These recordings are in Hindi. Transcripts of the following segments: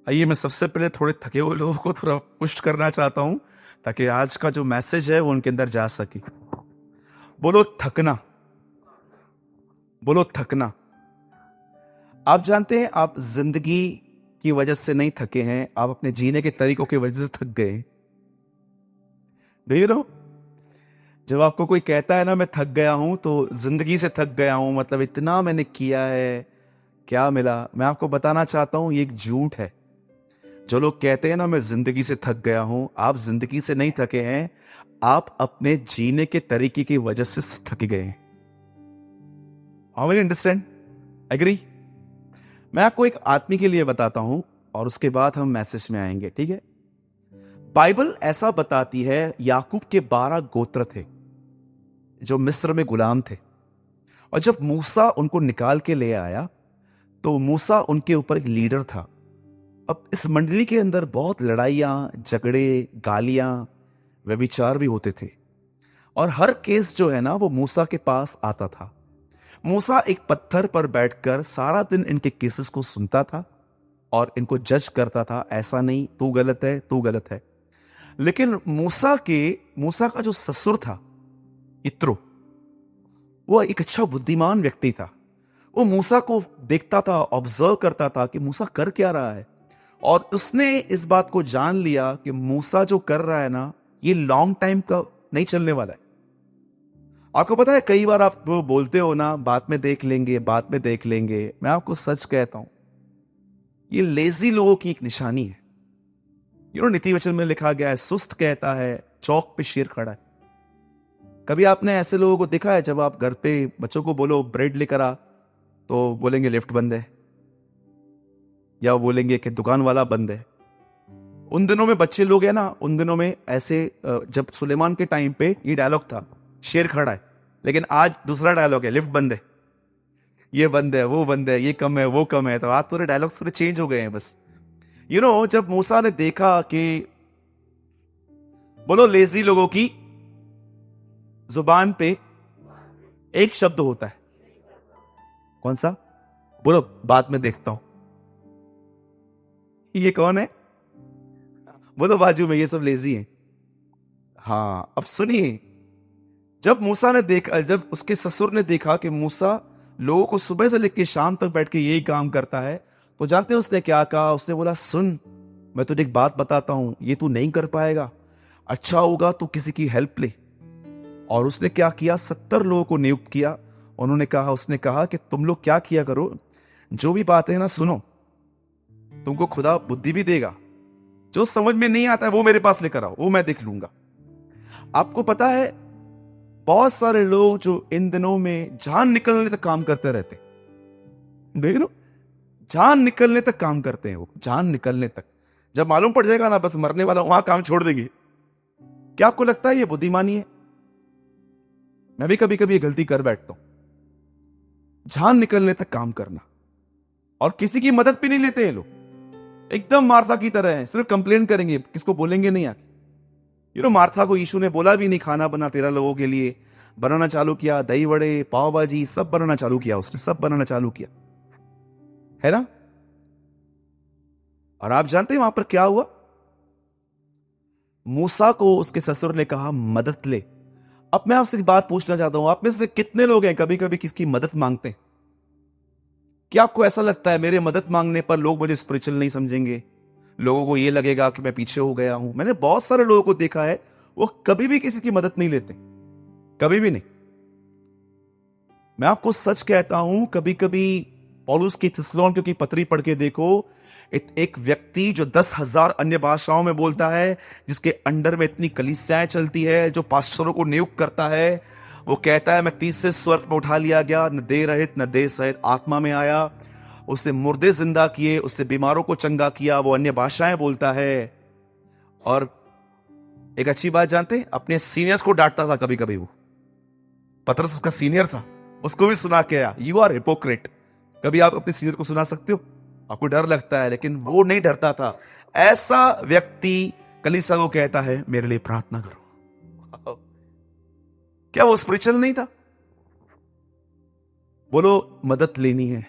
आइए, मैं सबसे पहले थोड़े थके हुए लोगों को थोड़ा पुश करना चाहता हूं ताकि आज का जो मैसेज है वो उनके अंदर जा सके। बोलो थकना। बोलो थकना। आप जानते हैं, आप जिंदगी की वजह से नहीं थके हैं, आप अपने जीने के तरीकों की वजह से थक गए। डू यू नो, जब आपको कोई कहता है ना मैं थक गया हूं, तो जिंदगी से थक गया हूं, मतलब इतना मैंने किया है, क्या मिला? मैं आपको बताना चाहता हूं, ये एक झूठ है। जो लोग कहते हैं ना मैं जिंदगी से थक गया हूं, आप जिंदगी से नहीं थके हैं, आप अपने जीने के तरीके की वजह से थक गए हैं। How many understand? एग्री? मैं आपको एक आदमी के लिए बताता हूं और उसके बाद हम मैसेज में आएंगे, ठीक है? बाइबल ऐसा बताती है, याकूब के 12 गोत्र थे जो मिस्र में गुलाम थे, और जब मूसा उनको निकाल के ले आया तो मूसा उनके ऊपर एक लीडर था। अब इस मंडली के अंदर बहुत लड़ाइयां, झगड़े, गालियां, व्यभिचार भी होते थे, और हर केस जो है ना वो मूसा के पास आता था। मूसा एक पत्थर पर बैठकर सारा दिन इनके केसेस को सुनता था और इनको जज करता था, ऐसा नहीं, तू गलत है, तू गलत है। लेकिन मूसा का जो ससुर था, इत्रो, वो एक अच्छा बुद्धिमान व्यक्ति था। वो मूसा को देखता था, ऑब्जर्व करता था कि मूसा कर क्या रहा है, और उसने इस बात को जान लिया कि मूसा जो कर रहा है ना, ये लॉन्ग टाइम का नहीं चलने वाला है। आपको पता है, कई बार आप वो बोलते हो ना, बाद में देख लेंगे, बाद में देख लेंगे। मैं आपको सच कहता हूं, ये लेजी लोगों की एक निशानी है। नीति वचन में लिखा गया है, सुस्त कहता है चौक पे शेर खड़ा है। कभी आपने ऐसे लोगों को देखा है, जब आप घर पे बच्चों को बोलो ब्रेड लेकर आ, तो बोलेंगे लिफ्ट बंद है, या बोलेंगे कि दुकान वाला बंद है। उन दिनों में बच्चे लोग है ना, उन दिनों में ऐसे जब सुलेमान के टाइम पे ये डायलॉग था, शेर खड़ा है। लेकिन आज दूसरा डायलॉग है, लिफ्ट बंद है, ये बंद है, वो बंद है, ये कम है, वो कम है। तो आज थोड़े डायलॉग्स थोड़े चेंज हो गए हैं बस। जब मूसा ने देखा कि, बोलो, लेजी लोगों की जुबान पे एक शब्द होता है, कौन सा? बोलो, बाद में देखता हूं। ये कौन है? बोलो, बाजू में, ये सब लेजी हैं। हाँ, अब सुनिए, जब उसके ससुर ने देखा कि मूसा लोगों को सुबह से लेकर शाम तक बैठ के यही काम करता है, तो जानते हैं उसने क्या कहा? उसने बोला, सुन, मैं तुझे एक बात बताता हूं, ये तू नहीं कर पाएगा, अच्छा होगा तू किसी की हेल्प ले। और उसने क्या किया? 70 लोगों को नियुक्त किया। उसने कहा कि तुम लोग क्या किया करो, जो भी बातें हैं ना सुनो, तुमको खुदा बुद्धि भी देगा, जो समझ में नहीं आता है वो मेरे पास लेकर आओ, वो मैं देख लूंगा। आपको पता है, बहुत सारे लोग जो इन दिनों में जान निकलने तक काम करते रहते, देख लो, जान निकलने तक काम करते हैं वो, जान निकलने तक। जब मालूम पड़ जाएगा ना बस मरने वाला, वहां काम छोड़ देंगे। क्या आपको लगता है ये बुद्धिमानी है? मैं भी कभी कभी ये गलती कर बैठता हूं, जान निकलने तक काम करना, और किसी की मदद भी नहीं लेते हैं लोग, एकदम मार्था की तरह है, सिर्फ कंप्लेन करेंगे, किसको बोलेंगे नहीं आके। मार्था को यीशु ने बोला भी नहीं, खाना बना 13 लोगों के लिए, बनाना चालू किया, दही वड़े, पाव भाजी, सब बनाना चालू किया, उसने सब बनाना चालू किया, है ना? और आप जानते हैं वहां पर क्या हुआ? मूसा को उसके ससुर ने कहा मदद ले। अब मैं आपसे एक बात पूछना चाहता हूं, आप में से कितने लोग हैं कभी कभी किसकी मदद मांगते हैं? क्या आपको ऐसा लगता है मेरे मदद मांगने पर लोग मुझे स्पिरिचुअल नहीं समझेंगे, लोगों को यह लगेगा कि मैं पीछे हो गया हूं? मैंने बहुत सारे लोगों को देखा है, वो कभी भी किसी की मदद नहीं लेते, कभी भी नहीं। मैं आपको सच कहता हूं, कभी कभी पौलुस की थिस्सलुनीकियों की पत्री पढ़ के देखो, एक व्यक्ति जो 10,000 अन्य भाषाओं में बोलता है, जिसके अंडर में इतनी कलीसियाएं चलती है, जो पास्टरों को नियुक्त करता है, वो कहता है मैं तीसरे स्वर्ग में उठा लिया गया, न देह रहित न देह सहित आत्मा में आया, उसने मुर्दे जिंदा किए, उसने बीमारों को चंगा किया, वो अन्य भाषाएं बोलता है। और एक अच्छी बात जानते हैं, अपने सीनियर्स को डांटता था कभी कभी वो। पतरस उसका सीनियर था, उसको भी सुना के आया, यू आर हिपोक्रेट। कभी आप अपने सीनियर को सुना सकते हो? आपको डर लगता है, लेकिन वो नहीं डरता था। ऐसा व्यक्ति कलीसिया को कहता है मेरे लिए प्रार्थना करो। क्या वो स्पिरिचुअल नहीं था? बोलो, मदद लेनी है,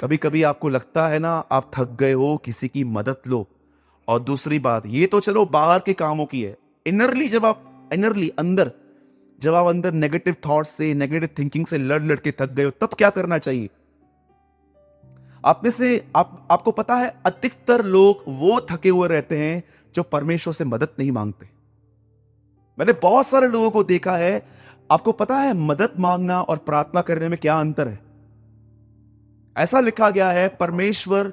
कभी कभी आपको लगता है ना आप थक गए हो, किसी की मदद लो। और दूसरी बात, ये तो चलो बाहर के कामों की है। इनरली अंदर, जब आप अंदर नेगेटिव थॉट से, नेगेटिव थिंकिंग से लड़ लड़ के थक गए हो, तब क्या करना चाहिए? आप में से आपको पता है अधिकतर लोग वो थके हुए रहते हैं जो परमेश्वर से मदद नहीं मांगते। मैंने बहुत सारे लोगों को देखा है। आपको पता है मदद मांगना और प्रार्थना करने में क्या अंतर है? ऐसा लिखा गया है, परमेश्वर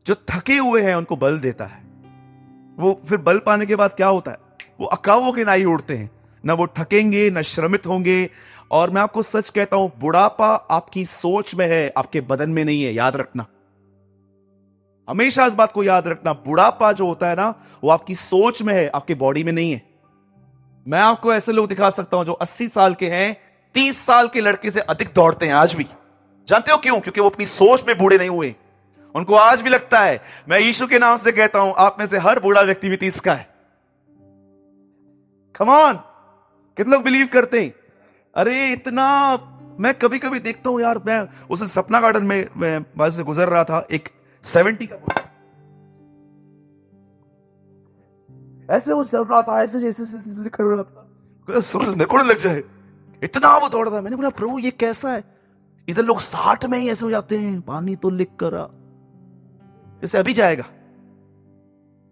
जो थके हुए हैं उनको बल देता है। वो फिर बल पाने के बाद क्या होता है? वो अकावों के नाई उड़ते हैं, ना वो थकेंगे ना श्रमित होंगे। और मैं आपको सच कहता हूं, बुढ़ापा आपकी सोच में है, आपके बदन में नहीं है। याद रखना, हमेशा इस बात को याद रखना। बुढ़ापा जो होता है ना, वो आपकी सोच में है, आपके बॉडी में नहीं है। मैं आपको ऐसे लोग दिखा सकता हूं जो 80 साल के हैं, 30 साल के लड़के से अधिक दौड़ते हैं आज भी। जानते हो क्यों? क्योंकि वो अपनी सोच में बूढ़े नहीं हुए। उनको आज भी लगता है, मैं यीशु के नाम से कहता हूं, आप में से हर बूढ़ा व्यक्ति भी 30 का है। कम ऑन, कितने लोग बिलीव करते हैं? अरे इतना, मैं कभी कभी देखता हूं यार। मैं उस सपना गार्डन में मैं वहां से गुजर रहा था, एक 70 का बूढ़ा, ऐसे वो चल रहा था, ऐसे जैसे जैसे कर रहा था, सुन लग जाए, इतना वो दौड़ रहा। मैंने बोला प्रभु ये कैसा है? इधर लोग 60 में ही ऐसे हो जाते हैं, पानी तो लिख कर जैसे अभी जाएगा।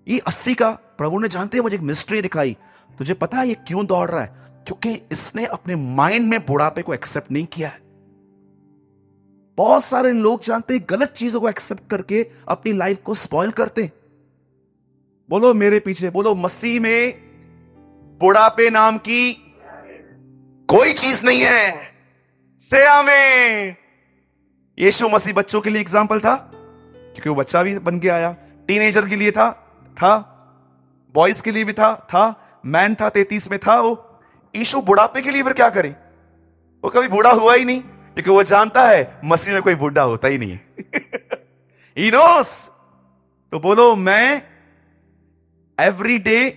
ये 80 का, प्रभु ने जानते हैं मुझे एक मिस्ट्री दिखाई। तुझे पता है ये क्यों दौड़ रहा है? क्योंकि इसने अपने माइंड में बुढ़ापे को एक्सेप्ट नहीं किया है। बहुत सारे लोग जानते हैं गलत चीजों को एक्सेप्ट करके अपनी लाइफ को स्पॉइल करते हैं। बोलो मेरे पीछे, बोलो मसीह में बुढ़ापे नाम की कोई चीज नहीं है। से आमीन। यीशु मसीह बच्चों के लिए एग्जाम्पल था, क्योंकि वो बच्चा भी बन के आया। टीनेजर के लिए था, बॉयज के लिए भी था, मैन था, 33 में था वो। यीशु बुढ़ापे के लिए फिर क्या करे? वो कभी बूढ़ा हुआ ही नहीं, क्योंकि वो जानता है मसीह में कोई बूढ़ा होता ही नहीं है। He knows। तो बोलो, मैं एवरी डे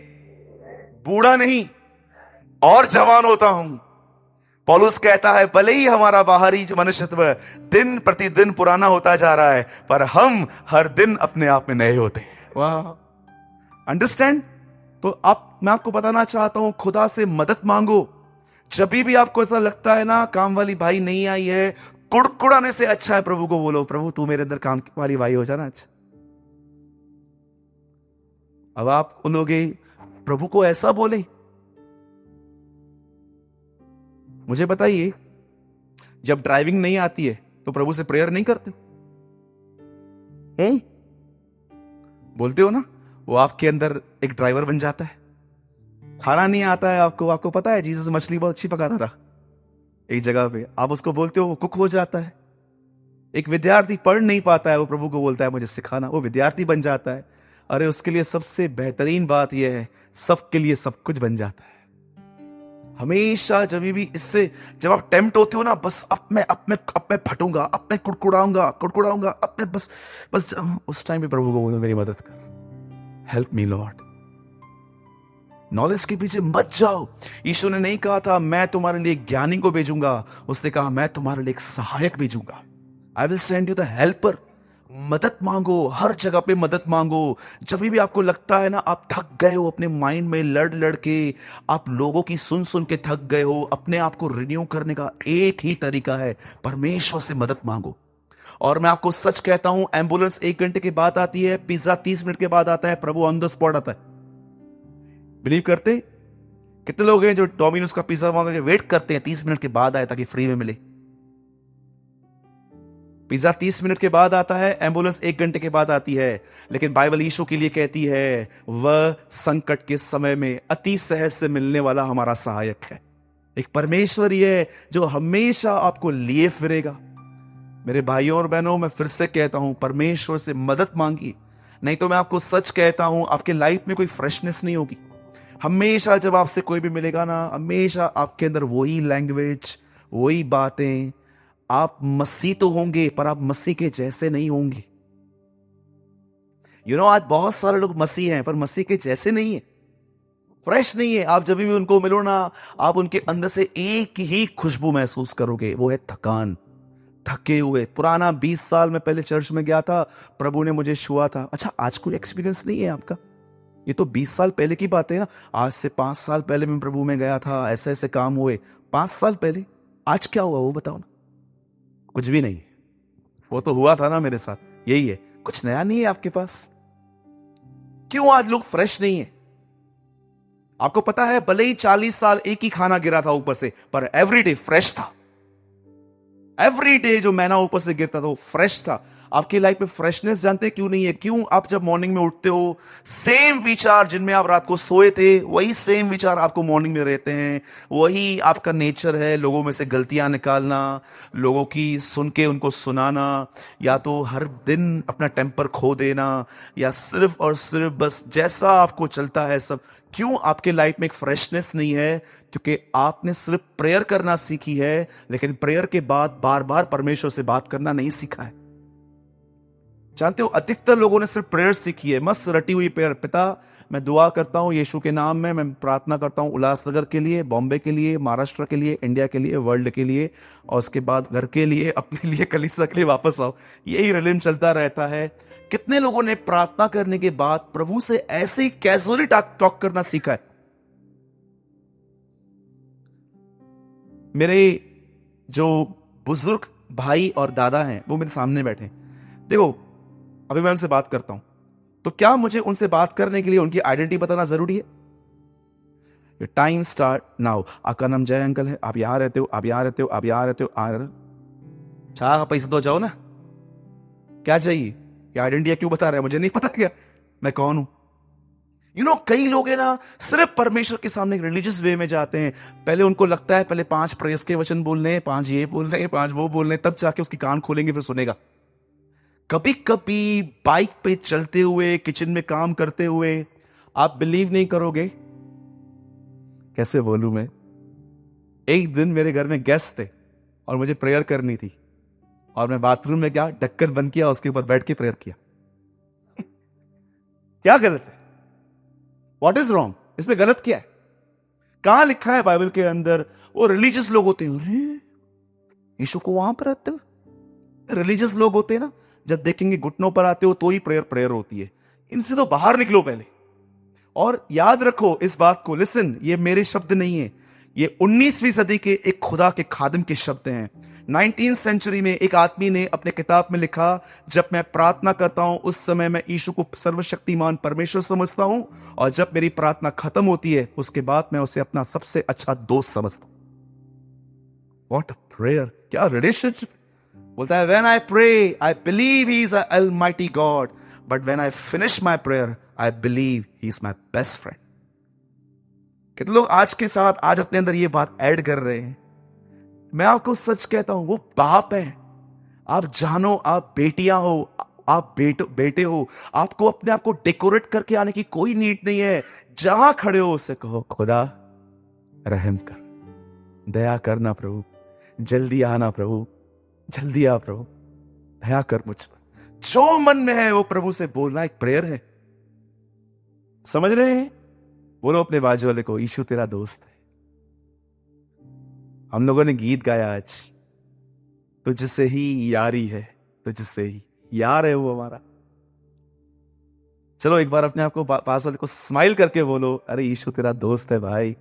बूढ़ा नहीं और जवान होता हूं। पौलुस कहता है, भले ही हमारा बाहरी जो मनुष्यत्व दिन प्रतिदिन पुराना होता जा रहा है, पर हम हर दिन अपने आप में नए होते हैं। वाह, अंडरस्टैंड? तो मैं आपको बताना चाहता हूं, खुदा से मदद मांगो। जब भी आपको ऐसा लगता है ना काम वाली भाई नहीं आई है, कुड़कुड़ाने से अच्छा है प्रभु को बोलो, प्रभु तू मेरे अंदर काम वाली भाई हो जाना। अच्छा, अब आप बोलोगे प्रभु को ऐसा बोले। मुझे बताइए, जब ड्राइविंग नहीं आती है तो प्रभु से प्रेयर नहीं करते? बोलते हो ना? वो आपके अंदर एक ड्राइवर बन जाता है। खाना नहीं आता है आपको पता है जीसस मछली बहुत अच्छी पकाता रहा एक जगह पे, आप उसको बोलते हो, वो कुक हो जाता है। एक विद्यार्थी पढ़ नहीं पाता है, वो प्रभु को बोलता है मुझे सिखाना, वो विद्यार्थी बन जाता है। अरे उसके लिए सबसे बेहतरीन बात यह है, सबके लिए सब कुछ बन जाता है। हमेशा जब भी इससे, जब आप टेम्प्ट होते हो ना, बस अब मैं फटूंगा, अब मैं कुड़कुड़ाऊंगा, अब मैं बस उस टाइम पे प्रभु को बोलो मेरी मदद कर, हेल्प मी लॉर्ड। नॉलेज के पीछे मत जाओ। यीशु ने नहीं कहा था मैं तुम्हारे लिए ज्ञानी को भेजूंगा, उसने कहा मैं तुम्हारे लिए एक सहायक भेजूंगा। I will send you the helper. मदद मांगो, हर जगह पे मदद मांगो। जब भी आपको लगता है ना आप थक गए हो अपने माइंड में लड़ लड़ के, आप लोगों की सुन सुन के थक गए हो, अपने आप को रिन्यू करने का एक ही तरीका है, परमेश्वर से मदद मांगो। और मैं आपको सच कहता हूं, एम्बुलेंस 1 घंटे के बाद आती है, पिज्जा 30 मिनट के बाद आता है, प्रभु ऑन द स्पॉट आता है। बिलीव करते? कितने लोग हैं जो डोमिनोज का पिज्जा मांग के वेट करते हैं 30 मिनट के बाद आए ताकि फ्री में मिले? पिज्जा 30 मिनट के बाद आता है, एम्बुलेंस 1 घंटे के बाद आती है। लेकिन बाइबल यीशु के लिए कहती है, वह संकट के समय में अति सहज से मिलने वाला हमारा सहायक है। एक परमेश्वर ही है जो हमेशा आपको लिए फिरेगा। मेरे भाइयों और बहनों, मैं फिर से कहता हूं, परमेश्वर से मदद मांगी, नहीं तो मैं आपको सच कहता हूं आपके लाइफ में कोई फ्रेशनेस नहीं होगी। हमेशा जब आपसे कोई भी मिलेगा ना, हमेशा आपके अंदर वही लैंग्वेज, वही बातें। आप मसीह तो होंगे पर आप मसीह के जैसे नहीं होंगे। आज बहुत सारे लोग मसीह हैं पर मसीह के जैसे नहीं है, फ्रेश नहीं है। आप जब भी उनको मिलो ना, आप उनके अंदर से एक ही खुशबू महसूस करोगे, वो है थकान। थके हुए। पुराना 20 साल में पहले चर्च में गया था, प्रभु ने मुझे छुआ था। अच्छा, आज कोई एक्सपीरियंस नहीं है आपका? ये तो 20 साल पहले की बात है ना। आज से 5 साल पहले मैं प्रभु में गया था, ऐसे ऐसे काम हुए। 5 साल पहले। आज क्या हुआ वो बताओ ना। कुछ भी नहीं। वो तो हुआ था ना मेरे साथ, यही है। कुछ नया नहीं है आपके पास। क्यों आज लोग फ्रेश नहीं है? आपको पता है, भले ही 40 साल एक ही खाना गिरा था ऊपर से, पर एवरीडे फ्रेश था। एवरी डे जो मैना ऊपर से गिरता था वो फ्रेश था। आपकी लाइफ में फ्रेशनेस जानते हैं क्यों नहीं है? क्यों आप जब मॉर्निंग में उठते हो, सेम विचार जिनमें आप रात को सोए थे वही सेम विचार आपको मॉर्निंग में रहते हैं। वही आपका नेचर है, लोगों में से गलतियां निकालना, लोगों की सुन के उनको सुनाना, या तो हर दिन अपना टेम्पर खो देना, या सिर्फ और सिर्फ बस जैसा आपको चलता है सब। क्यों आपके लाइफ में एक फ्रेशनेस नहीं है? क्योंकि आपने सिर्फ प्रेयर करना सीखी है, लेकिन प्रेयर के बाद बार बार परमेश्वर से बात करना नहीं सीखा है। जानते हो, अधिकतर लोगों ने सिर्फ प्रेयर सीखी है, मस्त रटी हुई प्रेयर। पिता, मैं दुआ करता हूं यीशु के नाम में, मैं प्रार्थना करता हूं उल्लासनगर के लिए, बॉम्बे के लिए, महाराष्ट्र के लिए, इंडिया के लिए, वर्ल्ड के लिए, और उसके बाद घर के लिए, अपने लिए, कलीसिया के लिए वापस आओ। यही रिलिम चलता रहता है। कितने लोगों ने प्रार्थना करने के बाद प्रभु से ऐसे ही कैजुअली टॉक करना सीखा है? मेरे जो बुजुर्ग भाई और दादा हैं वो मेरे सामने बैठे हैं। देखो, अभी मैं उनसे बात करता हूं, तो क्या मुझे उनसे बात करने के लिए उनकी आइडेंटिटी बताना जरूरी है? Time start now. आपका नाम जय अंकल है, आप यहां रहते हो, आप यहां रहते हो, आप यहां रहते हो, आ रहते हो। चाह पैसे दो, जाओ ना। क्या चाहिए? ये आइडेंटिटी क्यों बता रहे हैं? मुझे नहीं पता क्या मैं कौन हूं? कई लोग है ना, सिर्फ परमेश्वर के सामने रिलीजियस वे में जाते हैं। पहले उनको लगता है पहले 5 प्रेयस के वचन बोलने हैं, 5 ये बोलने हैं, 5 वो बोलने हैं, तब जाके उसकी कान खोलेंगे फिर सुनेगा। कभी कभी बाइक पे चलते हुए, किचन में काम करते हुए, आप बिलीव नहीं करोगे, कैसे बोलूं मैं। एक दिन मेरे घर में गेस्ट थे और मुझे प्रेयर करनी थी, और मैं बाथरूम में गया, ढक्कन बंद किया, उसके ऊपर बैठ के प्रेयर किया। क्या गलत है? What is wrong? इसमें गलत क्या है? कहां लिखा है बाइबल के अंदर? वो रिलीजियस लोग होते हैं, अरे यीशु को वहां पर आते हो। रिलीजियस लोग होते हैं ना, जब देखेंगे घुटनों पर आते हो तो ही प्रेयर प्रेयर होती है। इनसे तो बाहर निकलो पहले। और याद रखो इस बात को, लिसन, ये मेरे शब्द नहीं है, ये 19वीं सदी के एक खुदा के खादिम के शब्द हैं। 19th सेंचुरी में एक आदमी ने अपने किताब में लिखा, जब मैं प्रार्थना करता हूं उस समय मैं यीशु को सर्वशक्तिमान परमेश्वर समझता हूं, और जब मेरी प्रार्थना खत्म होती है उसके बाद मैं उसे अपना सबसे अच्छा दोस्त समझता हूं। What a prayer! क्या रिलेशनशिप! बोलता है, when I pray I believe he is a almighty God, but when I finish my prayer I believe he is my best friend. कितने लोग आज के साथ आज अपने अंदर ये बात ऐड कर रहे हैं? मैं आपको सच कहता हूं, वो बाप है। आप जानो, आप बेटियां हो, आप बेटे हो। आपको अपने आप को डेकोरेट करके आने की कोई नीड नहीं है। जहां खड़े हो उसे कहो, खुदा रहम कर, दया करना प्रभु, जल्दी आना प्रभु, जल्दी आ प्रभु, दया कर मुझ पर। जो मन में है वो प्रभु से बोलना एक प्रेयर है। समझ रहे हैं? बोलो अपने बाजू वाले को, यीशु तेरा दोस्त है। हम लोगों ने गीत गाया आज, तुझसे ही यारी है, तुझसे ही यार है वो हमारा। चलो एक बार अपने आप को पास वाले को स्माइल करके बोलो, अरे यीशु तेरा दोस्त है भाई।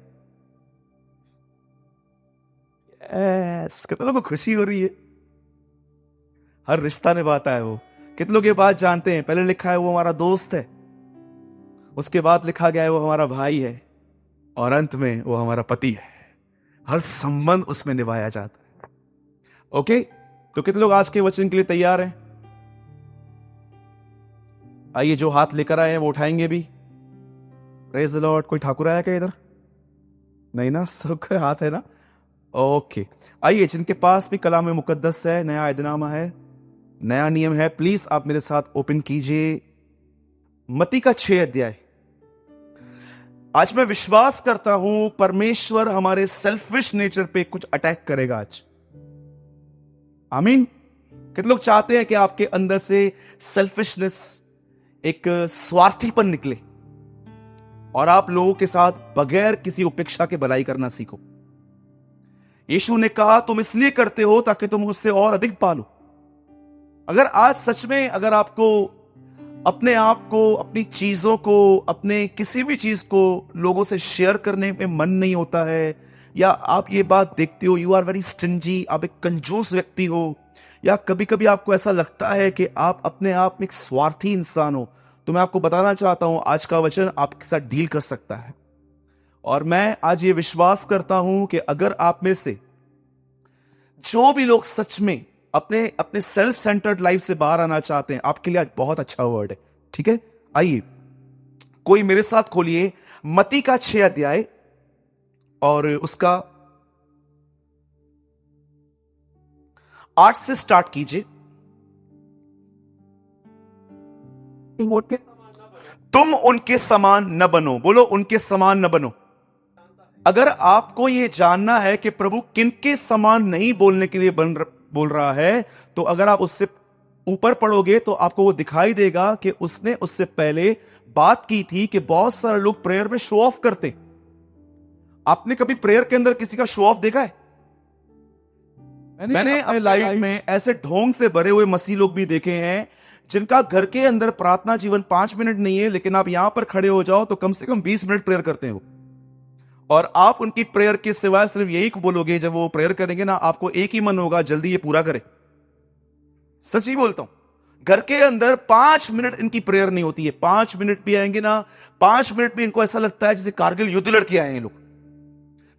कितने लोगों को खुशी हो रही है? हर रिश्ता निभाता है वो। कितने लोग ये बात जानते हैं? पहले लिखा है वो हमारा दोस्त है, उसके बाद लिखा गया है वो हमारा भाई है, और अंत में वो हमारा पति है। हर संबंध उसमें निभाया जाता है। ओके, तो कितने लोग आज के वचन के लिए तैयार हैं? आइए, जो हाथ लेकर आए हैं वो उठाएंगे भी। Praise the Lord. कोई ठाकुर आया क्या इधर? नहीं ना, सबके हाथ है ना? ओके, आइए, जिनके पास भी कलाम मुकद्दस है, नया ऐदनामा है, नया नियम है, प्लीज आप मेरे साथ ओपन कीजिए मत्ती का 6 अध्याय। आज मैं विश्वास करता हूं परमेश्वर हमारे सेल्फिश नेचर पे कुछ अटैक करेगा आज। आमीन। कितने लोग चाहते हैं कि आपके अंदर से सेल्फिशनेस, एक स्वार्थीपन निकले, और आप लोगों के साथ बगैर किसी उपेक्षा के भलाई करना सीखो? यीशु ने कहा तुम इसलिए करते हो ताकि तुम उससे और अधिक पालो। अगर आज सच में अगर आपको अपने आप को, अपनी चीजों को, अपने किसी भी चीज को लोगों से शेयर करने में मन नहीं होता है, या आप ये बात देखते हो यू आर वेरी स्टिंजी, आप एक कंजूस व्यक्ति हो, या कभी कभी आपको ऐसा लगता है कि आप अपने आप में एक स्वार्थी इंसान हो, तो मैं आपको बताना चाहता हूं आज का वचन आपके साथ डील कर सकता है। और मैं आज ये विश्वास करता हूं कि अगर आप में से जो भी लोग सच में अपने अपने सेल्फ सेंटर्ड लाइफ से बाहर आना चाहते हैं, आपके लिए आज बहुत अच्छा वर्ड है। ठीक है, आइए कोई मेरे साथ खोलिए मत्ती का 6 अध्याय और उसका 8 से स्टार्ट कीजिए। तुम उनके समान न बनो। बोलो उनके समान न बनो। अगर आपको यह जानना है कि प्रभु किनके समान नहीं बोलने के लिए बोल रहा है, तो अगर आप उससे ऊपर पढ़ोगे तो आपको वो दिखाई देगा कि उसने उससे पहले बात की थी कि बहुत सारे लोग प्रेयर में शो ऑफ करते। आपने कभी प्रेयर के अंदर किसी का शो ऑफ देखा है? मैंने अपने लाइफ में ऐसे ढोंग से भरे हुए मसीह लोग भी देखे हैं जिनका घर के अंदर प्रार्थना जीवन 5 मिनट नहीं है, लेकिन आप यहां पर खड़े हो जाओ तो कम से कम 20 मिनट प्रेयर करते हैं वो। और आप उनकी प्रेयर के सिवाय सिर्फ यही बोलोगे, जब वो प्रेयर करेंगे ना, आपको एक ही मन होगा, जल्दी ये पूरा करे। सच्ची बोलता हूं, घर के अंदर 5 मिनट इनकी प्रेयर नहीं होती है। 5 मिनट भी आएंगे ना, 5 मिनट भी इनको ऐसा लगता है जैसे कारगिल युद्ध लड़के आए हैं लोग।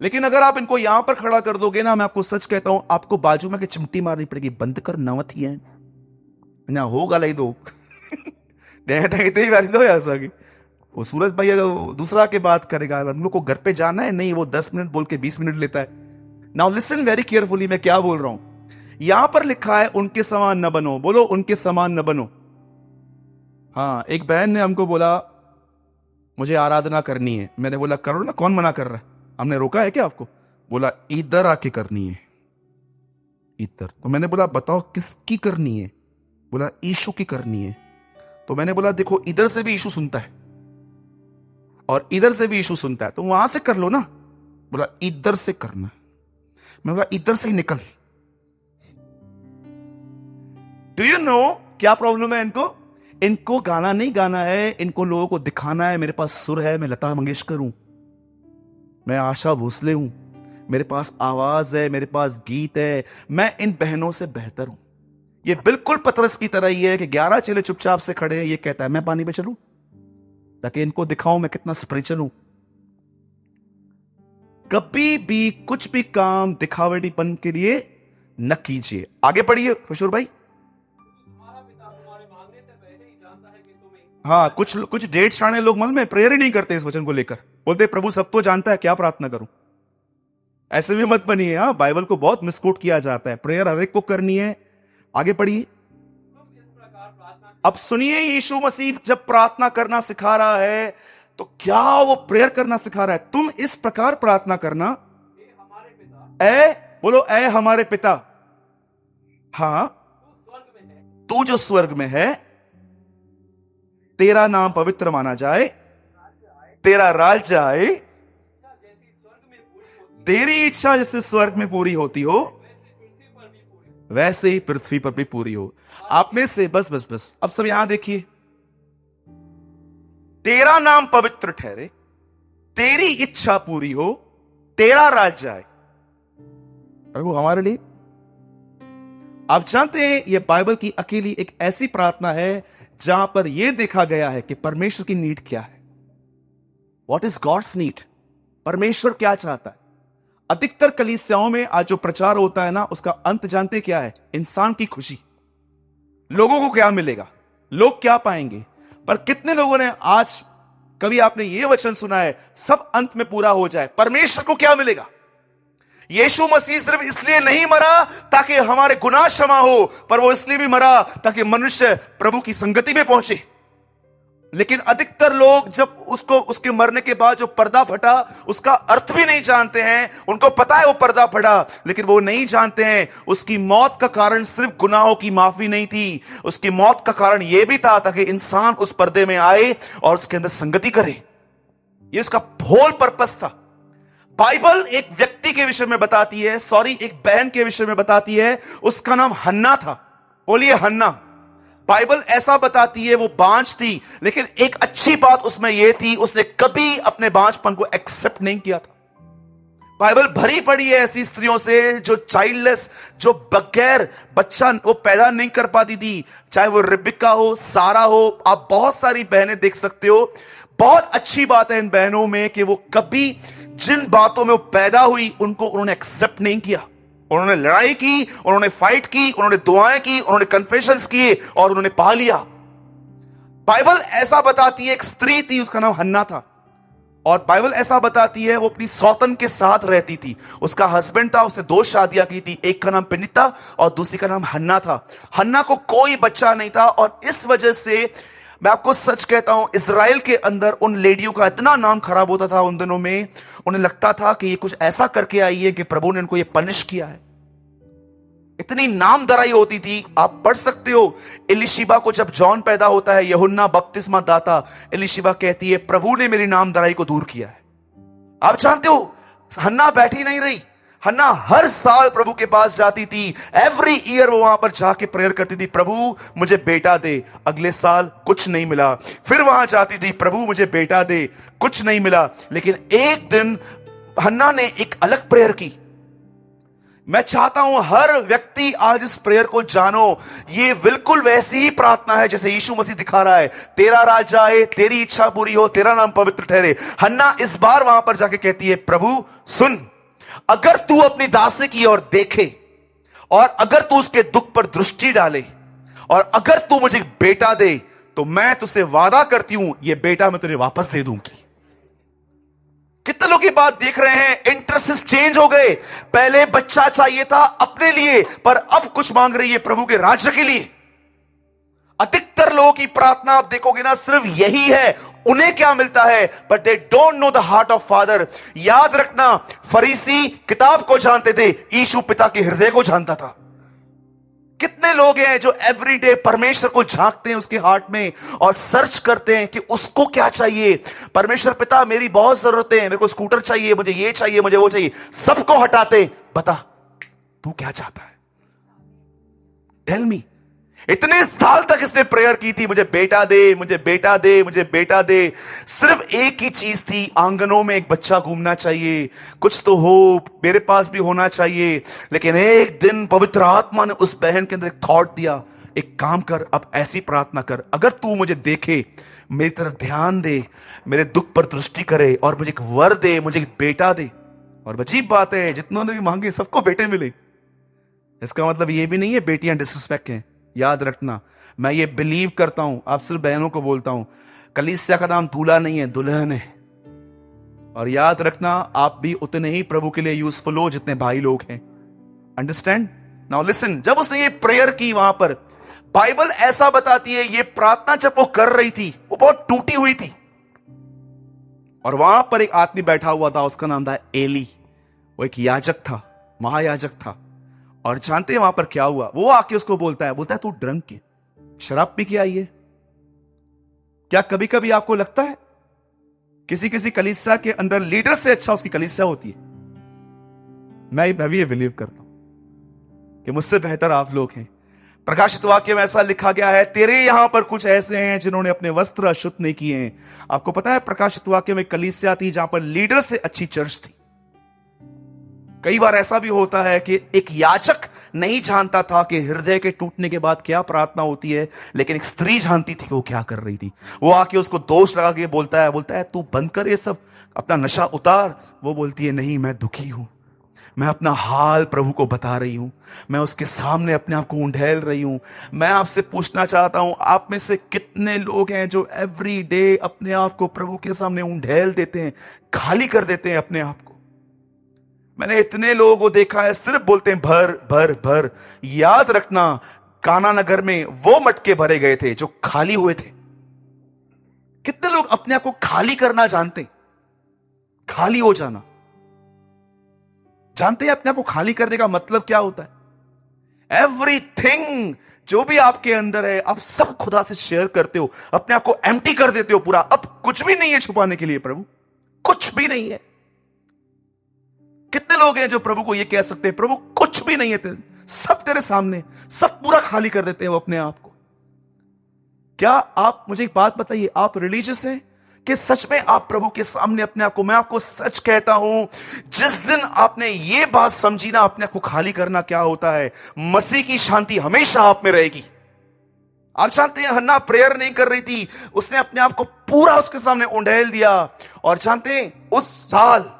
लेकिन अगर आप इनको यहां पर खड़ा कर दोगे ना, मैं आपको सच कहता हूं, आपको बाजू में चिमटी मारनी पड़ेगी, बंद कर नवत ही है ना, होगा लाई दो दो ऐसा कि वो सूरज भाई अगर दूसरा के बात करेगा, हम लोग को घर पे जाना है, नहीं वो 10 मिनट बोल के 20 मिनट लेता है। नाउ लिसन वेरी केयरफुली, मैं क्या बोल रहा हूं। यहां पर लिखा है उनके समान न बनो। बोलो उनके समान न बनो। हाँ, एक बहन ने हमको बोला मुझे आराधना करनी है। मैंने बोला करो ना, कौन मना कर रहा है? हमने रोका है क्या आपको? बोला इधर आके करनी है, इधर। तो मैंने बोला बताओ किसकी करनी है? बोला यीशु की करनी है। तो मैंने बोला देखो, इधर से भी यीशु सुनता है और इधर से भी यीशु सुनता है, तो वहां से कर लो ना। बोला इधर से करना। मैं बोला इधर से ही निकल। डू यू नो क्या प्रॉब्लम है इनको? इनको गाना नहीं गाना है, इनको लोगों को दिखाना है मेरे पास सुर है, मैं लता मंगेशकर हूं, मैं आशा भोसले हूं, मेरे पास आवाज है, मेरे पास गीत है, मैं इन बहनों से बेहतर हूं। ये बिल्कुल पतरस की तरह ही है कि 11 चेले चुपचाप से खड़े हैं, ये कहता है मैं पानी पे चलूं ताकि इनको दिखाऊं मैं कितना स्पिरिचुअल हूं। कभी भी कुछ भी काम दिखावटीपन के लिए न कीजिए। आगे पढ़िए खुशूर भाई। हाँ, कुछ डेढ़ शाणे लोग मन में प्रेयर ही नहीं करते इस वचन को लेकर, बोलते प्रभु सब तो जानता है, क्या प्रार्थना करूं। ऐसे भी मत बनिए। हाँ, बाइबल को बहुत मिसकोट किया जाता है, प्रेयर हर एक को करनी है। आगे पढ़िए। अब सुनिए, यीशु मसीह जब प्रार्थना करना सिखा रहा है तो क्या वो प्रेयर करना सिखा रहा है? तुम इस प्रकार प्रार्थना करना, ए बोलो ए हमारे पिता, हाँ तू जो स्वर्ग में है, तेरा नाम पवित्र माना जाए, तेरा राज्य आए, तेरी इच्छा जैसे स्वर्ग में पूरी होती हो वैसे ही पृथ्वी पर भी पूरी हो। आप में से बस बस बस अब सब यहां देखिए, तेरा नाम पवित्र ठहरे, तेरी इच्छा पूरी हो, तेरा राज्य आए। प्रभु हमारे लिए, आप जानते हैं यह बाइबल की अकेली एक ऐसी प्रार्थना है जहां पर यह देखा गया है कि परमेश्वर की नीड क्या है। What is God's need? परमेश्वर क्या चाहता है? अधिकतर कलीसियाओं में आज जो प्रचार होता है ना, उसका अंत जानते क्या है? इंसान की खुशी। लोगों को क्या मिलेगा, लोग क्या पाएंगे। पर कितने लोगों ने आज कभी आपने यह वचन सुना है सब अंत में पूरा हो जाए, परमेश्वर को क्या मिलेगा? यीशु मसीह सिर्फ इसलिए नहीं मरा ताकि हमारे गुनाह क्षमा हो, पर वो इसलिए भी मरा ताकि मनुष्य प्रभु की संगति में पहुंचे। लेकिन अधिकतर लोग जब उसके मरने के बाद जो पर्दा फटा उसका अर्थ भी नहीं जानते हैं। उनको पता है वो पर्दा फटा, लेकिन वो नहीं जानते हैं उसकी मौत का कारण सिर्फ गुनाहों की माफी नहीं थी, उसकी मौत का कारण यह भी था ताकि इंसान उस पर्दे में आए और उसके अंदर संगति करे। ये उसका होल पर्पस था। बाइबल एक व्यक्ति के विषय में बताती है, सॉरी एक बहन के विषय में बताती है, उसका नाम हन्ना था। बोलिए हन्ना। बाइबल ऐसा बताती है वो बांझ थी, लेकिन एक अच्छी बात उसमें यह थी, उसने कभी अपने बांझपन को एक्सेप्ट नहीं किया था। बाइबल भरी पड़ी है ऐसी स्त्रियों से जो चाइल्डलेस, जो बगैर बच्चा वो पैदा नहीं कर पाती थी, चाहे वो रिबिका हो, सारा हो, आप बहुत सारी बहनें देख सकते हो। बहुत अच्छी बात है इन बहनों में कि वो कभी जिन बातों में वो पैदा हुई उनको उन्होंने एक्सेप्ट नहीं किया। उन्होंने लड़ाई की, उन्होंने फाइट की, उन्होंने दुआएं की, उन्होंने कन्फेशंस किए और उन्होंने पा लिया। बाइबल ऐसा बताती है एक स्त्री थी, उसका नाम हन्ना था, और बाइबल ऐसा बताती है वो अपनी सौतन के साथ रहती थी। उसका हस्बैंड था, उसने 2 शादियां की थी, एक का नाम पिनिता और दूसरी का नाम हन्ना था। हन्ना को कोई बच्चा नहीं था, और इस वजह से मैं आपको सच कहता हूं, इजराइल के अंदर उन लेडियों का इतना नाम खराब होता था उन दिनों में। उन्हें लगता था कि ये कुछ ऐसा करके आई है कि प्रभु ने इनको ये पनिश किया है। इतनी नामधराई होती थी, आप पढ़ सकते हो। एलिशिबा को जब जॉन पैदा होता है, यूहन्ना बपतिस्मा दाता, एलिशिबा कहती है प्रभु ने मेरी नामधराई को दूर किया है। आप जानते हो हन्ना बैठी नहीं रही, हन्ना हर साल प्रभु के पास जाती थी। एवरी ईयर वो वहां पर जाके प्रेयर करती थी, प्रभु मुझे बेटा दे। अगले साल कुछ नहीं मिला, फिर वहां जाती थी, प्रभु मुझे बेटा दे, कुछ नहीं मिला। लेकिन एक दिन हन्ना ने एक अलग प्रेयर की। मैं चाहता हूं हर व्यक्ति आज इस प्रेयर को जानो। ये बिल्कुल वैसी ही प्रार्थना है जैसे यीशु मसीह दिखा रहा है, तेरा राज्य आए, तेरी इच्छा पूरी हो, तेरा नाम पवित्र ठहरे। हन्ना इस बार वहां पर जाके कहती है, प्रभु सुन, अगर तू अपनी दासी की ओर देखे और अगर तू उसके दुख पर दृष्टि डाले और अगर तू मुझे बेटा दे, तो मैं तुझसे वादा करती हूं ये बेटा मैं तुझे वापस दे दूंगी। कितने लोग की बात देख रहे हैं, इंटरेस्ट चेंज हो गए। पहले बच्चा चाहिए था अपने लिए, पर अब कुछ मांग रही है प्रभु के राज्य के लिए। अधिकतर लोगों की प्रार्थना आप देखोगे ना, सिर्फ यही है, उन्हें क्या मिलता है, but they don't know the heart of father. याद रखना, फरीसी किताब को जानते थे, यीशु पिता के हृदय को जानता था। कितने लोग हैं जो एवरीडे परमेश्वर को झांकते हैं उसके हार्ट में और सर्च करते हैं कि उसको क्या चाहिए। परमेश्वर पिता मेरी बहुत जरूरतें हैं, मेरे को स्कूटर चाहिए, मुझे ये चाहिए, मुझे वो चाहिए, सबको हटाते, बता तू क्या चाहता है, टेल मी। इतने साल तक इसने प्रेयर की थी, मुझे बेटा दे, मुझे बेटा दे, मुझे बेटा दे। सिर्फ एक ही चीज थी, आंगनों में एक बच्चा घूमना चाहिए, कुछ तो हो, मेरे पास भी होना चाहिए। लेकिन एक दिन पवित्र आत्मा ने उस बहन के अंदर एक थॉट दिया, एक काम कर, अब ऐसी प्रार्थना कर, अगर तू मुझे देखे, मेरी तरफ ध्यान दे, मेरे दुख पर दृष्टि करे और मुझे एक वर दे, मुझे एक बेटा दे। और अजीब बात है, जितनों ने भी मांगे सबको बेटे मिले। इसका मतलब ये भी नहीं है बेटियां डिसरिस्पेक्ट हैं। याद रखना, मैं ये बिलीव करता हूं, आप सिर्फ बहनों को बोलता हूं, कलीसिया का नाम दूल्हा नहीं है, दुल्हन है। और याद रखना, आप भी उतने ही प्रभु के लिए यूजफुल हो जितने भाई लोग हैं। अंडरस्टैंड? नाउ लिसन, जब उसने ये प्रेयर की वहां पर, बाइबल ऐसा बताती है ये प्रार्थना जब वो कर रही थी वो बहुत टूटी हुई थी। और वहां पर एक आदमी बैठा हुआ था, उसका नाम था एली। वो एक याजक था, महायाजक था। और जानते हैं वहां पर क्या हुआ? वो आके उसको बोलता है तू ड्रंक है, शराब पी के आई है। क्या कभी कभी आपको लगता है किसी किसी कलीसिया के अंदर लीडर से अच्छा उसकी कलीसिया होती है? मैं भी ये बिलीव करता हूं कि मुझसे बेहतर आप लोग हैं। प्रकाशित वाक्य में ऐसा लिखा गया है, तेरे यहां पर कुछ ऐसे हैं जिन्होंने अपने वस्त्र अशुद्ध नहीं किए हैं। आपको पता है प्रकाशित वाक्य में कलीसिया थी जहां पर लीडर से अच्छी चर्च थी। कई बार ऐसा भी होता है कि एक याजक नहीं जानता था कि हृदय के टूटने के बाद क्या प्रार्थना होती है, लेकिन एक स्त्री जानती थी कि वो क्या कर रही थी। वो आके उसको दोष लगा के बोलता है तू बंद कर ये सब, अपना नशा उतार। वो बोलती है नहीं, मैं दुखी हूं, मैं अपना हाल प्रभु को बता रही हूं, मैं उसके सामने अपने आप को उंडेल रही हूं। मैं आपसे पूछना चाहता हूं, आप में से कितने लोग हैं जो एवरी डे अपने आप को प्रभु के सामने उंडेल देते हैं, खाली कर देते हैं अपने आप को? मैंने इतने लोगों को देखा है सिर्फ बोलते हैं भर भर भर। याद रखना, काना नगर में वो मटके भरे गए थे जो खाली हुए थे। कितने लोग अपने आप को खाली करना जानते हैं? खाली हो जाना जानते हैं? अपने आप को खाली करने का मतलब क्या होता है? एवरीथिंग जो भी आपके अंदर है, आप सब खुदा से शेयर करते हो, अपने आप को एम्प्टी कर देते हो पूरा। अब कुछ भी नहीं है छुपाने के लिए प्रभु, कुछ भी नहीं है। कितने लोग हैं जो प्रभु को ये कह सकते हैं, प्रभु कुछ भी नहीं है तेरे, सब तेरे सामने, सब पूरा खाली कर देते हैं वो अपने आप को। क्या आप मुझे एक बात बताइए, आप रिलीजियस हैं कि सच में आप प्रभु के सामने अपने आप को, मैं आपको सच कहता हूं, जिस दिन आपने ये बात समझी ना अपने आप को खाली करना क्या होता है, मसीह की शांति हमेशा आप में रहेगी। आप जानते हैं हन्ना प्रेयर नहीं कर रही थी, उसने अपने आप को पूरा उसके सामने उंडेल दिया। और जानते हैं उस साल,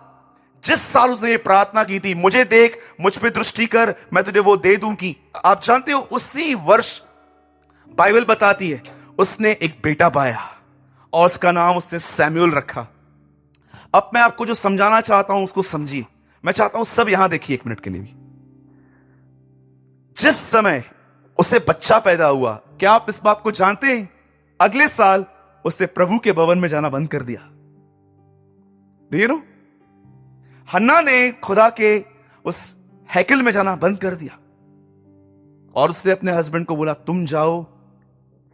जिस साल उसने ये प्रार्थना की थी, मुझे देख, मुझ पे दृष्टि कर, मैं तुझे वो दे दूंगी, आप जानते हो उसी वर्ष बाइबल बताती है उसने एक बेटा पाया और उसका नाम उसने सैमुअल रखा। अब मैं आपको जो समझाना चाहता हूं उसको समझिए। मैं चाहता हूं सब यहां देखिए एक मिनट के लिए भी। जिस समय उसे बच्चा पैदा हुआ, क्या आप इस बात को जानते हैं, अगले साल उसने प्रभु के भवन में जाना बंद कर दिया। यू नो, हन्ना ने खुदा के उस हैकल में जाना बंद कर दिया और उसने अपने हस्बैंड को बोला, तुम जाओ,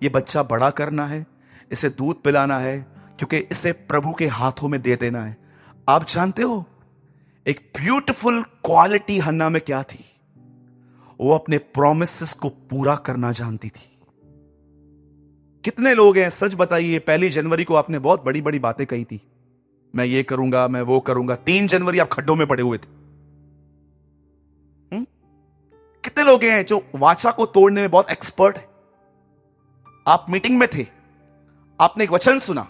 ये बच्चा बड़ा करना है, इसे दूध पिलाना है, क्योंकि इसे प्रभु के हाथों में दे देना है। आप जानते हो एक ब्यूटीफुल क्वालिटी हन्ना में क्या थी, वो अपने प्रोमिसेस को पूरा करना जानती थी। कितने लोग हैं, सच बताइए, 1 जनवरी को आपने बहुत बड़ी बड़ी बातें कही थी, मैं ये करूंगा, मैं वो करूंगा, 3 जनवरी आप खड्डों में पड़े हुए थे। कितने लोग हैं जो वाचा को तोड़ने में बहुत एक्सपर्ट है। आप मीटिंग में थे, आपने एक वचन सुना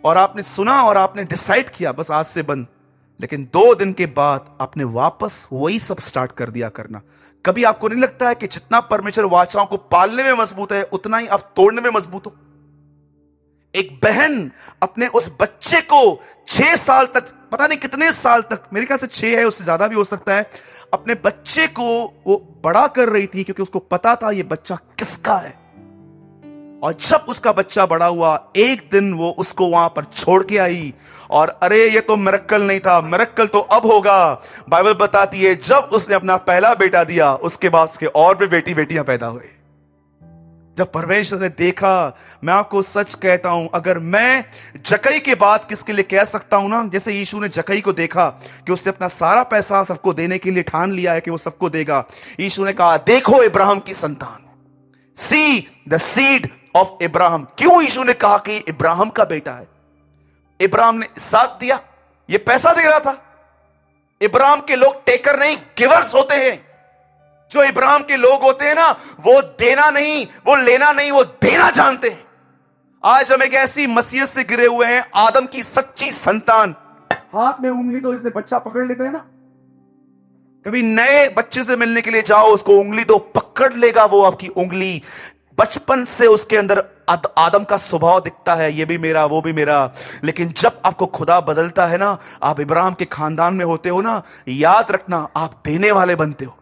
और आपने डिसाइड किया बस आज से बंद, लेकिन 2 दिन के बाद आपने वापस वही सब स्टार्ट कर दिया करना। कभी आपको नहीं लगता है कि जितना परमेश्वर वाचाओं को पालने में मजबूत है, उतना ही आप तोड़ने में मजबूत हो? एक बहन अपने उस बच्चे को 6 साल तक, पता नहीं कितने साल तक, मेरे ख्याल से 6 है, उससे ज्यादा भी हो सकता है, अपने बच्चे को वो बड़ा कर रही थी, क्योंकि उसको पता था ये बच्चा किसका है। और जब उसका बच्चा बड़ा हुआ, एक दिन वो उसको वहां पर छोड़ के आई, और अरे ये तो मिरेकल नहीं था, मिरेकल तो अब होगा। बाइबल बताती है जब उसने अपना पहला बेटा दिया, उसके बाद उसके और भी बेटियां पैदा हुए। जब परमेश्वर ने देखा, मैं आपको सच कहता हूं, अगर मैं जकई के बाद किसके लिए कह सकता हूं ना, जैसे यीशु ने जकई को देखा कि उसने अपना सारा पैसा सबको देने के लिए ठान लिया है कि वो सबको देगा, यीशु ने कहा, देखो इब्राहिम की संतान, see the seed of Ibrahim. क्यों यीशु ने कहा कि इब्राहिम का बेटा है? इब्राहिम ने इसहाक दिया, ये पैसा दे रहा था। इब्राहिम के लोग टेकर नहीं, गिवर्स होते हैं। जो इब्राहिम के लोग होते हैं ना, वो देना नहीं, वो लेना नहीं, वो देना जानते हैं। आज हम एक ऐसी मसीहत से गिरे हुए हैं, आदम की सच्ची संतान, हाथ में उंगली तो इसने बच्चा पकड़ लेते हैं ना, कभी नए बच्चे से मिलने के लिए जाओ, उसको उंगली दो, पकड़ लेगा वो आपकी उंगली। बचपन से उसके अंदर आदम का स्वभाव दिखता है, ये भी मेरा, वो भी मेरा। लेकिन जब आपको खुदा बदलता है ना, आप इब्राहिम के खानदान में होते हो ना, याद रखना आप देने वाले बनते हो।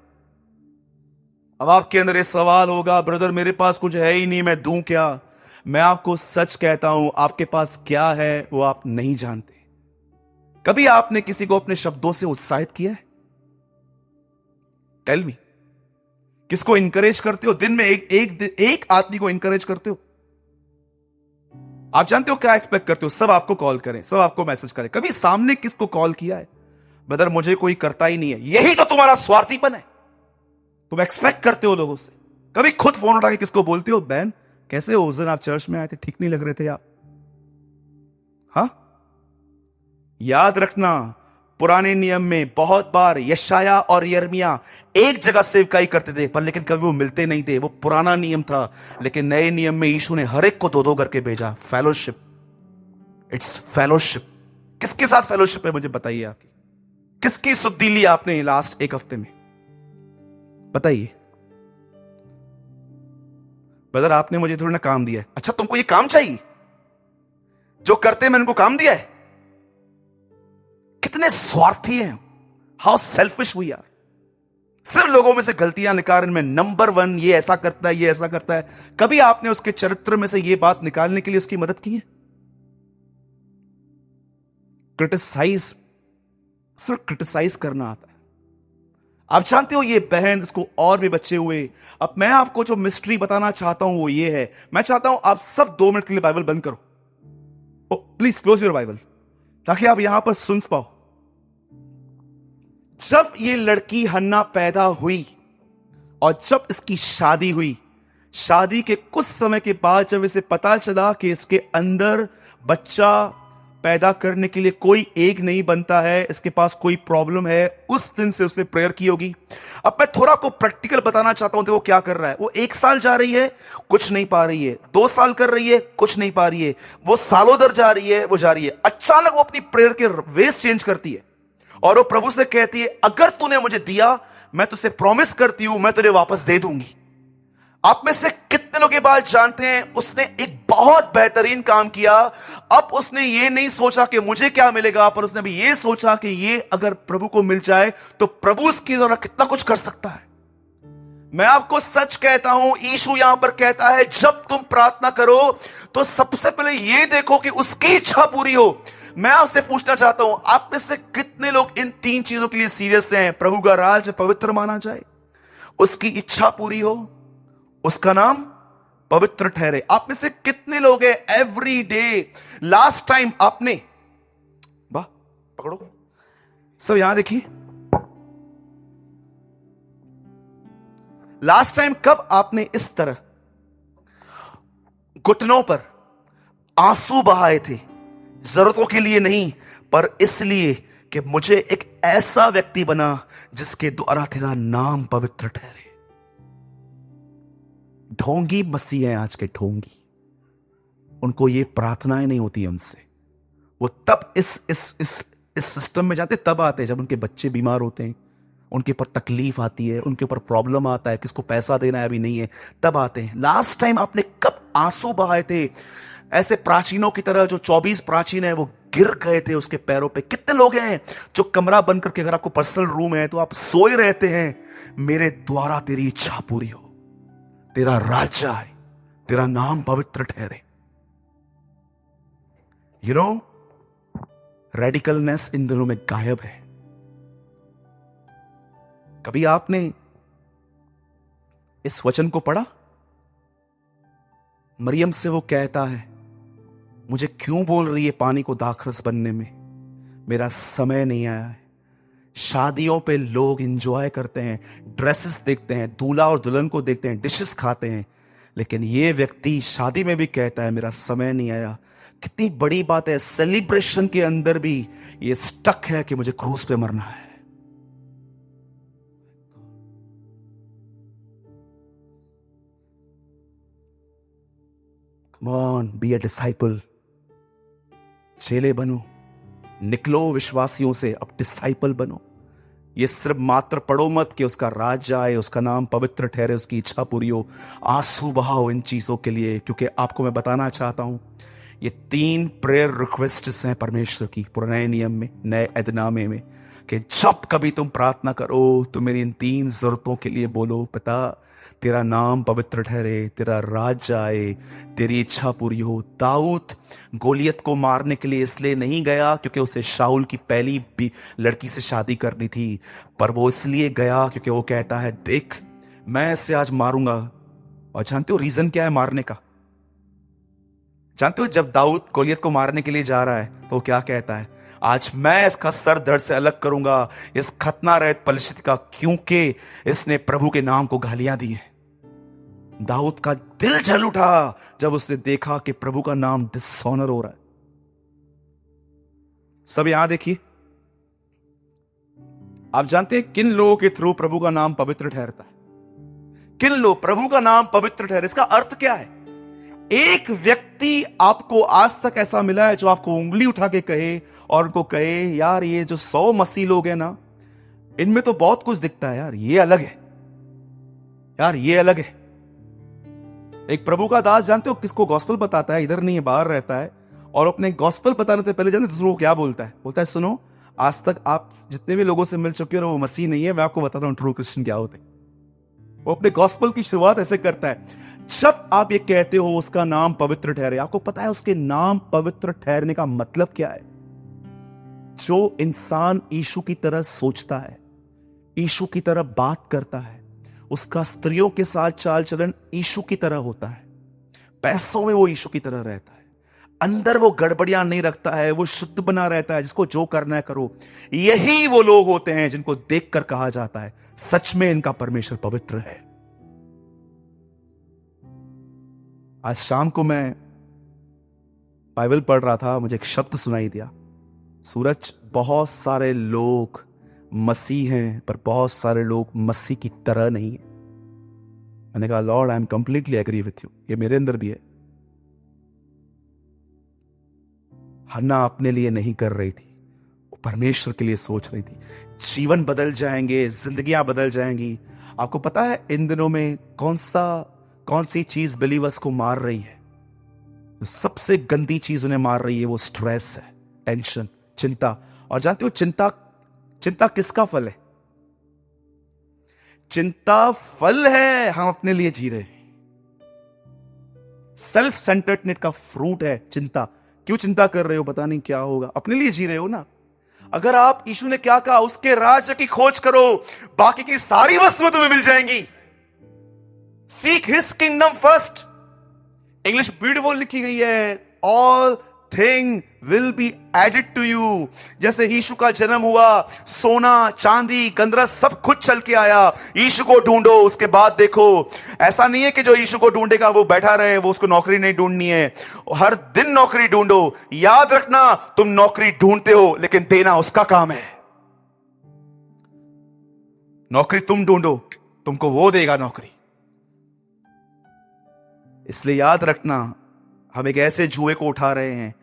अब आपके अंदर ये सवाल होगा, ब्रदर मेरे पास कुछ है ही नहीं, मैं दूं क्या? मैं आपको सच कहता हूं, आपके पास क्या है वो आप नहीं जानते। कभी आपने किसी को अपने शब्दों से उत्साहित किया है? टेल मी, किसको इंकरेज करते हो? दिन में एक आदमी को इंकरेज करते हो? आप जानते हो क्या एक्सपेक्ट करते हो? सब आपको कॉल करें, सब आपको मैसेज करें। कभी सामने किसको कॉल किया है, ब्रदर मुझे कोई करता ही नहीं है? यही तो तुम्हारा स्वार्थीपन है, तुम एक्सपेक्ट करते हो लोगों से। कभी खुद फोन उठा के किसको बोलते हो, बहन कैसे हो, उस दिन आप चर्च में आए थे, ठीक नहीं लग रहे थे आप? हाँ, याद रखना, पुराने नियम में बहुत बार यशाया और यिर्मयाह एक जगह सेवकाई करते थे, पर लेकिन कभी वो मिलते नहीं थे, वो पुराना नियम था। लेकिन नए नियम में यीशु ने हर एक को 2-2 करके भेजा। Fellowship, it's fellowship. किसके साथ फेलोशिप है मुझे बताइए? आपकी किसकी सुधि ली आपने लास्ट एक हफ्ते में? बताइए। ब्रदर आपने मुझे थोड़ा ना काम दिया है। अच्छा तुमको ये काम चाहिए, जो करते मैंने उनको काम दिया है? कितने स्वार्थी हैं, हाउ सेल्फिश वी आर। सिर्फ लोगों में से गलतियां निकालने में नंबर 1, ये ऐसा करता है, ये ऐसा करता है। कभी आपने उसके चरित्र में से ये बात निकालने के लिए उसकी मदद की है? क्रिटिसाइज, सिर्फ क्रिटिसाइज करना आता है। आप जानते हो ये बहन, इसको और भी बच्चे हुए। अब मैं आपको जो मिस्ट्री बताना चाहता हूं वो ये है, मैं चाहता हूं आप सब 2 मिनट के लिए बाइबल बंद करो। प्लीज क्लोज योर बाइबल, ताकि आप यहां पर सुन पाओ। जब ये लड़की हन्ना पैदा हुई और जब इसकी शादी हुई, शादी के कुछ समय के बाद जब इसे पता चला कि इसके अंदर बच्चा पैदा करने के लिए कोई एग नहीं बनता है, इसके पास कोई प्रॉब्लम है, उस दिन से उसने प्रेयर की होगी। अब मैं थोड़ा को प्रैक्टिकल बताना चाहता हूं। देखो क्या कर रहा है। वो 1 साल जा रही है, कुछ नहीं पा रही है। 2 साल कर रही है, कुछ नहीं पा रही है। वो सालों दर जा रही है, वो जा रही है। अचानक वो अपनी प्रेयर के वेज चेंज करती है और वो प्रभु से कहती है, अगर तूने मुझे दिया, मैं तुझे प्रॉमिस करती हूं, मैं तुझे वापस दे दूंगी। आप में से कितने लोग ये बात जानते हैं, उसने एक बहुत बेहतरीन काम किया। अब उसने ये नहीं सोचा कि मुझे क्या मिलेगा, पर उसने भी ये सोचा कि ये अगर प्रभु को मिल जाए तो प्रभु उसकी द्वारा कितना कुछ कर सकता है। मैं आपको सच कहता हूं, यीशु यहां पर कहता है, जब तुम प्रार्थना करो तो सबसे पहले ये देखो कि उसकी इच्छा पूरी हो। मैं आपसे पूछना चाहता हूं, आप में से कितने लोग इन 3 चीजों के लिए सीरियस हैं? प्रभु का राज पवित्र माना जाए, उसकी इच्छा पूरी हो, उसका नाम पवित्र ठहरे। आप में से कितने लोग हैं एवरी डे, लास्ट टाइम आपने, वाह पकड़ो सब यहां देखिए, लास्ट टाइम कब आपने इस तरह घुटनों पर आंसू बहाए थे? जरूरतों के लिए नहीं, पर इसलिए कि मुझे एक ऐसा व्यक्ति बना जिसके द्वारा तेरा नाम पवित्र ठहरे। ढोंगी मसीह हैं आज के, ढोंगी। उनको ये प्रार्थनाएं नहीं होती उनसे। वो तब इस सिस्टम में जाते, तब आते हैं जब उनके बच्चे बीमार होते हैं, उनके ऊपर तकलीफ आती है, उनके ऊपर प्रॉब्लम आता है, किसको पैसा देना है अभी नहीं है, तब आते हैं। लास्ट टाइम आपने कब आंसू बहाए थे? ऐसे प्राचीनों की तरह जो 24 प्राचीन है वो गिर गए थे उसके पैरों पे। कितने लोग हैं जो कमरा बंद करके, अगर आपको पर्सनल रूम है तो आप सोए रहते हैं, मेरे द्वारा तेरी इच्छा पूरी हो, तेरा राज्य आए, तेरा नाम पवित्र ठहरे। यू नो, रेडिकलनेस इन दिनों में गायब है। कभी आपने इस वचन को पढ़ा? मरियम से वो कहता है, मुझे क्यों बोल रही है पानी को दाखरस बनने में? मेरा समय नहीं आया है। शादियों पे लोग एंजॉय करते हैं, ड्रेसेस देखते हैं, दूल्हा और दुल्हन को देखते हैं, डिशेस खाते हैं, लेकिन ये व्यक्ति शादी में भी कहता है मेरा समय नहीं आया। कितनी बड़ी बात है। सेलिब्रेशन के अंदर भी ये स्टक है कि मुझे क्रूस पे मरना है। Come on, be a disciple. चेले बनो, निकलो विश्वासियों से, अब डिसाइपल बनो। ये सिर्फ मात्र पढ़ो मत कि उसका राज्य आए, उसका नाम पवित्र ठहरे, उसकी इच्छा पूरी हो। आंसू बहाओ इन चीजों के लिए, क्योंकि आपको मैं बताना चाहता हूं, ये 3 प्रेयर रिक्वेस्ट्स हैं परमेश्वर की पुराने नियम में, नए ऐदनामे में, कि जब कभी तुम प्रार्थना करो तो मेरी इन 3 जरूरतों के लिए बोलो, पिता तेरा नाम पवित्र ठहरे, तेरा राज्य आए, तेरी इच्छा पूरी हो। दाऊद गोलियत को मारने के लिए इसलिए नहीं गया क्योंकि उसे शाऊल की पहली लड़की से शादी करनी थी, पर वो इसलिए गया क्योंकि वो कहता है, देख मैं इसे आज मारूंगा। और जानते हो रीजन क्या है मारने का? जानते हो जब दाऊद गोलियत को मारने के लिए जा रहा है तो वो क्या कहता है? आज मैं इसका सर धड़ से अलग करूंगा, इस खतना रहित पलिश्तित का, क्योंकि इसने प्रभु के नाम को गालियां दी हैं। दाऊद का दिल जल उठा जब उसने देखा कि प्रभु का नाम डिसऑनर हो रहा है। सब यहां देखिए, आप जानते हैं किन लोगों के थ्रू प्रभु का नाम पवित्र ठहरता है? किन लोग प्रभु का नाम पवित्र ठहरे? इसका अर्थ क्या है? एक व्यक्ति आपको आज तक ऐसा मिला है जो आपको उंगली उठा के कहे और उनको कहे, यार ये जो 100 मसीह लोग हैं ना, इनमें तो बहुत कुछ दिखता है यार, ये अलग है, यार ये अलग है। एक प्रभु का दास जानते हो किसको गॉस्पेल बताता है? इधर नहीं है, बाहर रहता है, और अपने गॉस्पेल बताने से पहले जानते दूसरों को क्या बोलता है? बोलता है, सुनो, आज तक आप जितने भी लोगों से मिल चुके हो वो मसीह नहीं है, मैं आपको बताता हूं ट्रू क्रिश्चियन क्या होते हैं। वो अपने गॉस्पेल की शुरुआत ऐसे करता है। जब आप ये कहते हो उसका नाम पवित्र ठहरे, आपको पता है उसके नाम पवित्र ठहरने का मतलब क्या है? जो इंसान यीशु की तरह सोचता है, यीशु की तरह बात करता है, उसका स्त्रियों के साथ चाल चलन यीशु की तरह होता है, पैसों में वो यीशु की तरह रहता है, अंदर वो गड़बड़ियां नहीं रखता है, वो शुद्ध बना रहता है, जिसको जो करना है करो। यही वो लोग होते हैं जिनको देखकर कहा जाता है सच में इनका परमेश्वर पवित्र है। आज शाम को मैं बाइबल पढ़ रहा था, मुझे एक शब्द सुनाई दिया, सूरज, बहुत सारे लोग मसीह हैं पर बहुत सारे लोग मसीह की तरह नहीं है। मैंने कहा Lord I am completely agree with you, ये मेरे अंदर भी है। हन्ना अपने लिए नहीं कर रही थी, वो परमेश्वर के लिए सोच रही थी। जीवन बदल जाएंगे, जिंदगियां बदल जाएंगी। आपको पता है इन दिनों में कौन सी चीज बिलीवर्स को मार रही है? सबसे गंदी चीज उन्हें मार रही है वो स्ट्रेस है, टेंशन, चिंता। और जानते हो चिंता किसका फल है? चिंता फल है हम अपने लिए जी रहे हैं। सेल्फ सेंटर्डनेस का फ्रूट है चिंता। क्यों चिंता कर रहे हो? पता नहीं क्या होगा, अपने लिए जी रहे हो ना। अगर आप, यीशु ने क्या कहा, उसके राज्य की खोज करो, बाकी की सारी वस्तुएं तुम्हें मिल जाएंगी। Seek his kingdom first. English beautiful लिखी गई है, all thing will be added to you. जैसे यीशु का जन्म हुआ, सोना चांदी गंदरस सब कुछ चल के आया। यीशु को ढूंढो, उसके बाद देखो। ऐसा नहीं है कि जो यीशु को ढूंढेगा वो बैठा रहे, वो उसको नौकरी नहीं ढूंढनी है। हर दिन नौकरी ढूंढो। याद रखना, तुम नौकरी ढूंढते हो लेकिन देना उसका काम है। नौकरी तुम ढूंढो, तुमको वो देगा नौकरी। इसलिए याद रखना, हम एक ऐसे जुए को उठा रहे हैं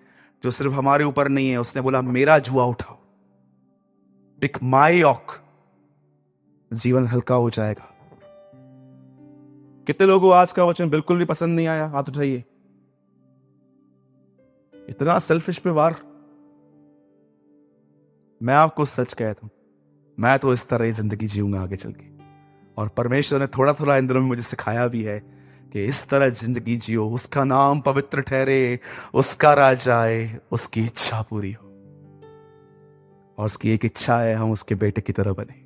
जो सिर्फ हमारे ऊपर नहीं है। उसने बोला मेरा जुआ उठाओ, पिक माई ऑक, जीवन हल्का हो जाएगा। कितने लोगों को आज का वचन बिल्कुल भी पसंद नहीं आया? हाथ उठाइए। इतना सेल्फिश व्यवहार। मैं आपको सच कहता हूं, मैं तो इस तरह ही जिंदगी जीऊंगा आगे चल के। और परमेश्वर ने थोड़ा थोड़ा इन दिनों में मुझे सिखाया भी है कि इस तरह जिंदगी जियो, उसका नाम पवित्र ठहरे, उसका राज आए, उसकी इच्छा पूरी हो। और उसकी एक इच्छा है हम उसके बेटे की तरह बने।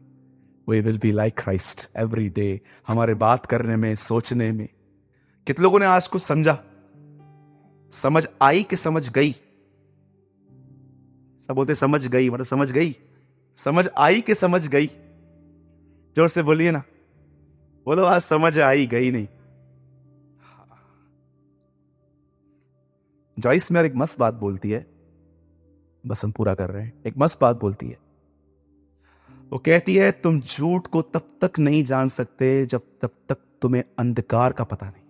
We will be like Christ every day। हमारे बात करने में, सोचने में। कितने लोगों ने आज कुछ समझा? समझ आई कि समझ गई? सब बोलते समझ गई, मतलब समझ गई। समझ आई कि समझ गई? जोर से बोलिए ना। बोलो आज समझ आई, गई नहीं। जॉइस मेयर एक मस्त बात बोलती है, बस हम पूरा कर रहे हैं। एक मस्त बात बोलती है, वो कहती है तुम झूठ को तब तक नहीं जान सकते तब तक तुम्हें अंधकार का पता नहीं।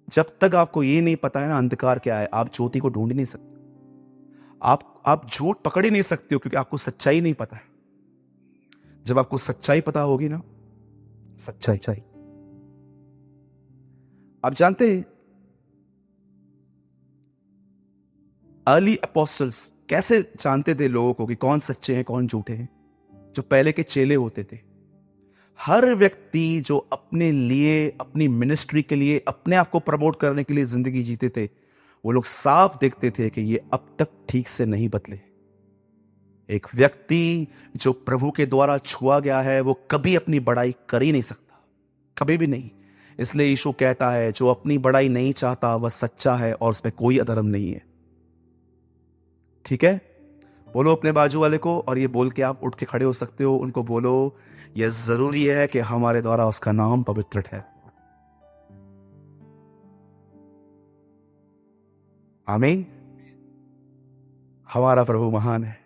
जब तक आपको ये नहीं पता है ना अंधकार क्या है, आप ज्योति को ढूंढ ही नहीं सकते। आप झूठ पकड़ ही नहीं सकते हो, क्योंकि आपको सच्चाई नहीं पता है। जब आपको सच्चाई पता होगी ना, सच्चाई, आप जानते हैं अर्ली अपोस्टल्स कैसे जानते थे लोगों को कि कौन सच्चे हैं कौन झूठे हैं? जो पहले के चेले होते थे, हर व्यक्ति जो अपने लिए, अपनी मिनिस्ट्री के लिए, अपने आप को प्रमोट करने के लिए जिंदगी जीते थे, वो लोग साफ देखते थे कि ये अब तक ठीक से नहीं बदले। एक व्यक्ति जो प्रभु के द्वारा छुआ गया है वो कभी अपनी बड़ाई कर ही नहीं सकता, कभी भी नहीं। इसलिए यीशु कहता है जो अपनी बड़ाई नहीं चाहता वह सच्चा है और उसमें कोई अधर्म नहीं है। ठीक है? बोलो अपने बाजू वाले को, और ये बोल के आप उठ के खड़े हो सकते हो, उनको बोलो यह जरूरी है कि हमारे द्वारा उसका नाम पवित्र है। आमीन। हमारा प्रभु महान है।